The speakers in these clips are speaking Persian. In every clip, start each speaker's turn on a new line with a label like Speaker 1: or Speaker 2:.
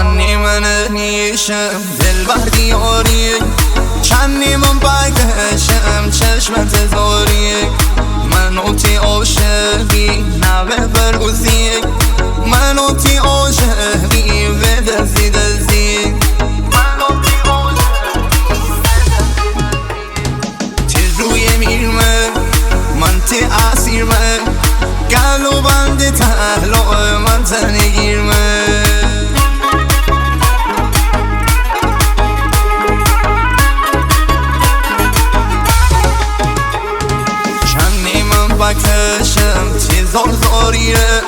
Speaker 1: چندی من نیشم دل بر دیاری، چندی من بگشم چشمت زاری. منو تی عاشقی نوه برگوزی، منو تی عاشقی به دزی دزی. تی روی میرمه من تی اسیرمه، گلو بند تهلا من تنگیرمه. بکشم تی زار زاریه،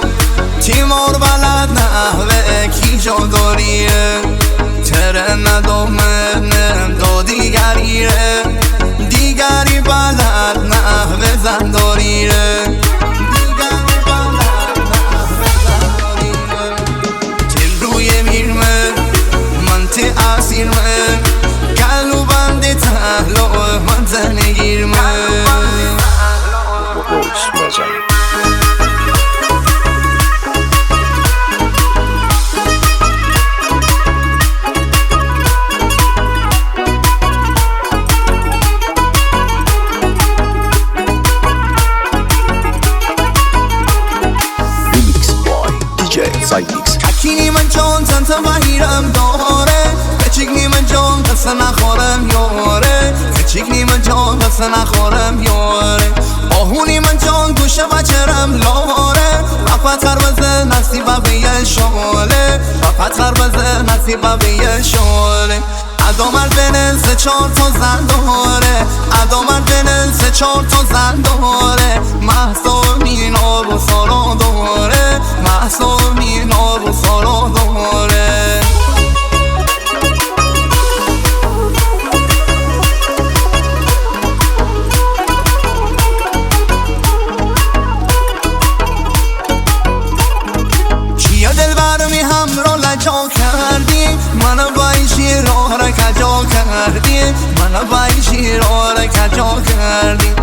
Speaker 1: تیمار بلد نحوه کی جا داریه. تره ندامنم دا دیگریه، دیگری بلد نحوه زنداریه. تی روی میرمه من تی اسیرمه، گلو بند تهلا من زنگیرمه. کینی من جان زن تا بهیرم داره، کچیکنی من جان دست نخورم یاره، کچیکنی من جان دست نخورم یاره. آهونی من جان گوشه بچرم لاره، بپتر بزه نصیبه بیه شاله، بپتر بزه نصیبه بیه شاله. ادامر بینه سه چار تا زن داره، ادامر بینه سه چار تا زن داره. محصا مینا و سارا داره، محصا مینا و سارا داره. چیه دل برمی همرا لجا کردی، منو بایشی راه را کجا کردی، منو بایشی راه را کجا کردی.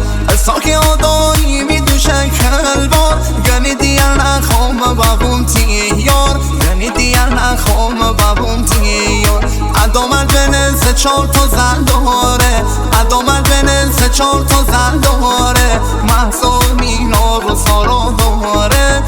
Speaker 1: ساکی آدایی می دوشه کلبار، گنی دیگر نخوام بابون تیار، گنی دیگر نخوام بابون تیار. ادامر بینه سه چار تا زن داره، ادامر بینه سه چار تا زن داره. محصا مینا و سارا داره،